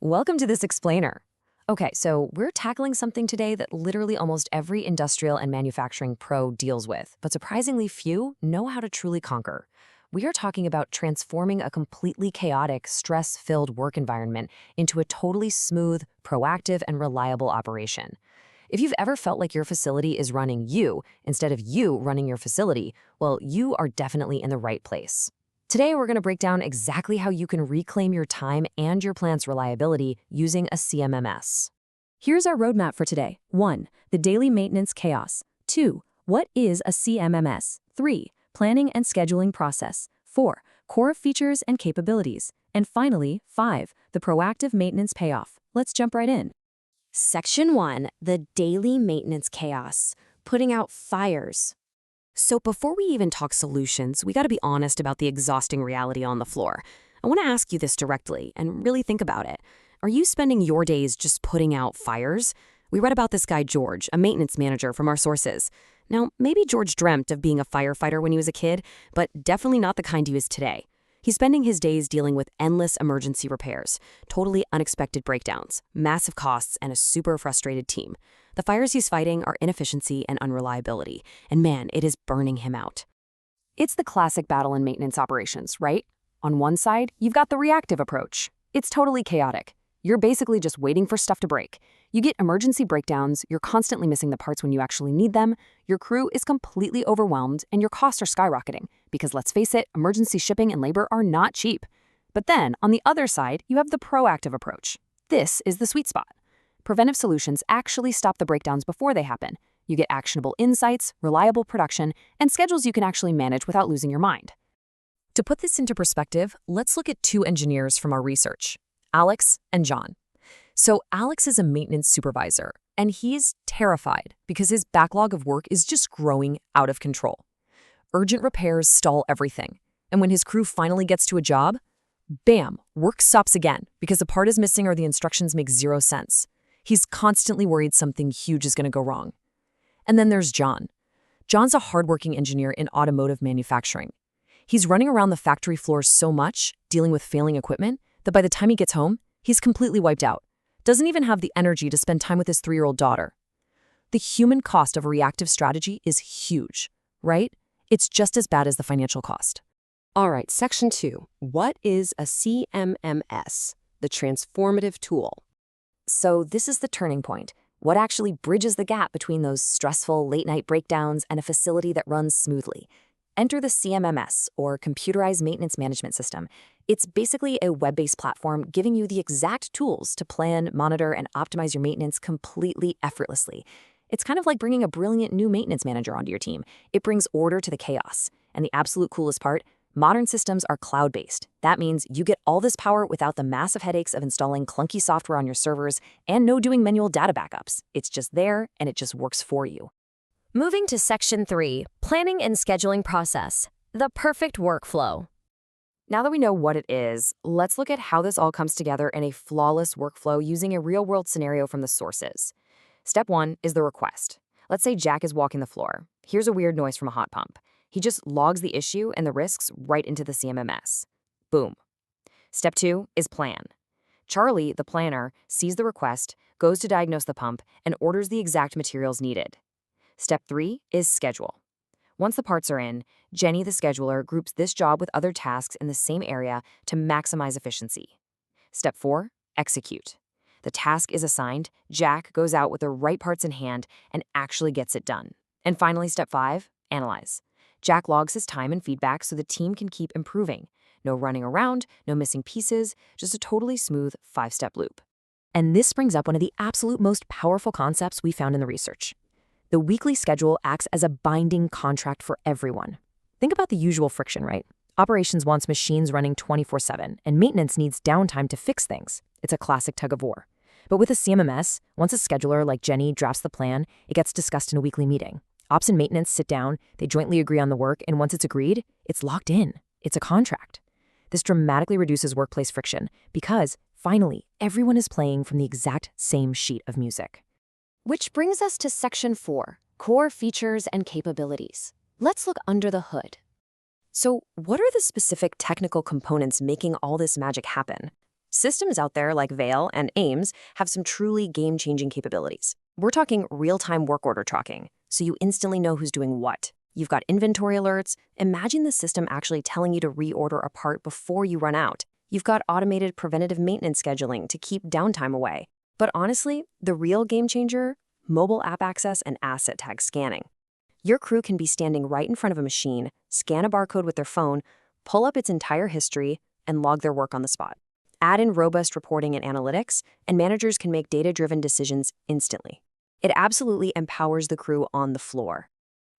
Welcome to this explainer. Okay, so we're tackling something today that literally almost every industrial and manufacturing pro deals with, but surprisingly few know how to truly conquer. We are talking about transforming a completely chaotic, stress-filled work environment into a totally smooth, proactive, and reliable operation. If you've ever felt like your facility is running you instead of you running your facility, well, you are definitely in the right place. Today, we're going to break down exactly how you can reclaim your time and your plant's reliability using a CMMS. Here's our roadmap for today. 1. The daily maintenance chaos. 2. What is a CMMS? 3. Planning and scheduling process. 4. Core features and capabilities. And finally, 5. The proactive maintenance payoff. Let's jump right in. Section 1, the daily maintenance chaos, putting out fires. So before we even talk solutions, we got to be honest about the exhausting reality on the floor. I want to ask you this directly and really think about it. Are you spending your days just putting out fires? We read about this guy George, a maintenance manager from our sources. Now, maybe George dreamt of being a firefighter when he was a kid, but definitely not the kind he is today. He's spending his days dealing with endless emergency repairs, totally unexpected breakdowns, massive costs, and a super frustrated team. The fires he's fighting are inefficiency and unreliability, and man, it is burning him out. It's the classic battle in maintenance operations, right? On one side, you've got the reactive approach. It's totally chaotic. You're basically just waiting for stuff to break. You get emergency breakdowns, you're constantly missing the parts when you actually need them, your crew is completely overwhelmed, and your costs are skyrocketing. Because let's face it, emergency shipping and labor are not cheap. But then, on the other side, you have the proactive approach. This is the sweet spot. Preventive solutions actually stop the breakdowns before they happen. You get actionable insights, reliable production, and schedules you can actually manage without losing your mind. To put this into perspective, let's look at two engineers from our research, Alex and John. So Alex is a maintenance supervisor, and he's terrified because his backlog of work is just growing out of control. Urgent repairs stall everything, and when his crew finally gets to a job, bam, work stops again because a part is missing or the instructions make zero sense. He's constantly worried something huge is going to go wrong. And then there's John. John's a hardworking engineer in automotive manufacturing. He's running around the factory floor so much, dealing with failing equipment, that by the time he gets home, he's completely wiped out. Doesn't even have the energy to spend time with his 3-year-old daughter. The human cost of a reactive strategy is huge, right? It's just as bad as the financial cost. All right, Section 2. What is a CMMS, the transformative tool? So this is the turning point. What actually bridges the gap between those stressful late-night breakdowns and a facility that runs smoothly? Enter the CMMS, or Computerized Maintenance Management System. It's basically a web-based platform giving you the exact tools to plan, monitor, and optimize your maintenance completely effortlessly. It's kind of like bringing a brilliant new maintenance manager onto your team. It brings order to the chaos. And the absolute coolest part, modern systems are cloud-based. That means you get all this power without the massive headaches of installing clunky software on your servers and no doing manual data backups. It's just there, and it just works for you. Moving to Section 3, planning and scheduling process, the perfect workflow. Now that we know what it is, let's look at how this all comes together in a flawless workflow using a real-world scenario from the sources. Step 1 is the request. Let's say Jack is walking the floor. Here's a weird noise from a hot pump. He just logs the issue and the risks right into the CMMS. Boom. Step 2 is plan. Charlie, the planner, sees the request, goes to diagnose the pump, and orders the exact materials needed. Step 3 is schedule. Once the parts are in, Jenny, the scheduler, groups this job with other tasks in the same area to maximize efficiency. Step 4, execute. The task is assigned, Jack goes out with the right parts in hand and actually gets it done. And finally, Step 5, analyze. Jack logs his time and feedback so the team can keep improving. No running around, no missing pieces, just a totally smooth 5-step loop. And this brings up one of the absolute most powerful concepts we found in the research. The weekly schedule acts as a binding contract for everyone. Think about the usual friction, right? Operations wants machines running 24/7, and maintenance needs downtime to fix things. It's a classic tug of war. But with a CMMS, once a scheduler like Jenny drafts the plan, it gets discussed in a weekly meeting. Ops and maintenance sit down, they jointly agree on the work, and once it's agreed, it's locked in. It's a contract. This dramatically reduces workplace friction because, finally, everyone is playing from the exact same sheet of music. Which brings us to Section 4, core features and capabilities. Let's look under the hood. So what are the specific technical components making all this magic happen? Systems out there like VAIL and AIMS have some truly game-changing capabilities. We're talking real-time work order tracking, so you instantly know who's doing what. You've got inventory alerts. Imagine the system actually telling you to reorder a part before you run out. You've got automated preventative maintenance scheduling to keep downtime away. But honestly, the real game changer? Mobile app access and asset tag scanning. Your crew can be standing right in front of a machine, scan a barcode with their phone, pull up its entire history, and log their work on the spot. Add in robust reporting and analytics, and managers can make data-driven decisions instantly. It absolutely empowers the crew on the floor.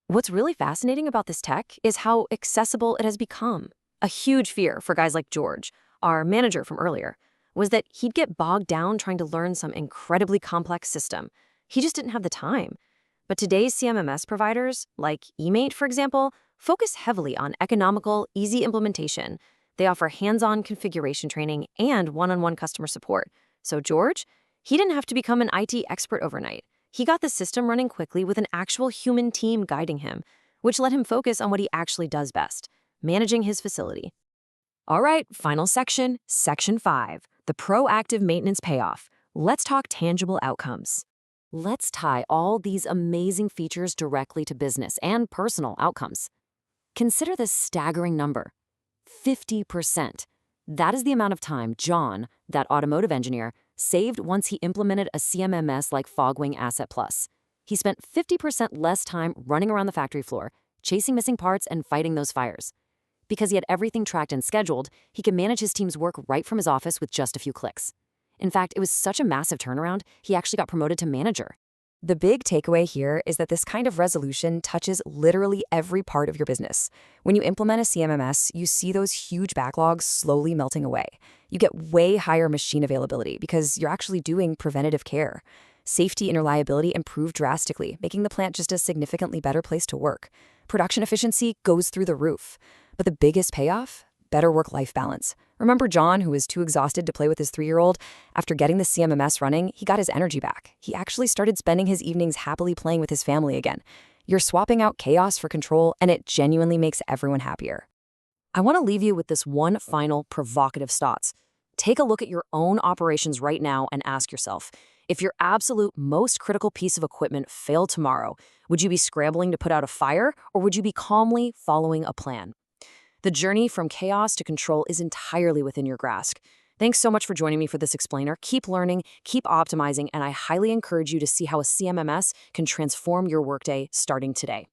What's really fascinating about this tech is how accessible it has become. A huge fear for guys like George, our manager from earlier, was that he'd get bogged down trying to learn some incredibly complex system. He just didn't have the time. But today's CMMS providers, like eMaint, for example, focus heavily on economical, easy implementation. They offer hands-on configuration training and one-on-one customer support. So George, he didn't have to become an IT expert overnight. He got the system running quickly with an actual human team guiding him, which let him focus on what he actually does best, managing his facility. All right, final section, Section 5, the proactive maintenance payoff. Let's talk tangible outcomes. Let's tie all these amazing features directly to business and personal outcomes. Consider this staggering number, 50%. That is the amount of time John, that automotive engineer, saved once he implemented a CMMS like Fogwing Asset Plus. He spent 50% less time running around the factory floor, chasing missing parts and fighting those fires. Because he had everything tracked and scheduled, he could manage his team's work right from his office with just a few clicks. In fact, it was such a massive turnaround, he actually got promoted to manager. The big takeaway here is that this kind of resolution touches literally every part of your business. When you implement a CMMS, you see those huge backlogs slowly melting away. You get way higher machine availability because you're actually doing preventative care. Safety and reliability improve drastically, making the plant just a significantly better place to work. Production efficiency goes through the roof. But the biggest payoff? Better work-life balance. Remember John, who was too exhausted to play with his 3-year-old? After getting the CMMS running, he got his energy back. He actually started spending his evenings happily playing with his family again. You're swapping out chaos for control, and it genuinely makes everyone happier. I want to leave you with this one final provocative thought. Take a look at your own operations right now and ask yourself, if your absolute most critical piece of equipment failed tomorrow, would you be scrambling to put out a fire, or would you be calmly following a plan? The journey from chaos to control is entirely within your grasp. Thanks so much for joining me for this explainer. Keep learning, keep optimizing, and I highly encourage you to see how a CMMS can transform your workday starting today.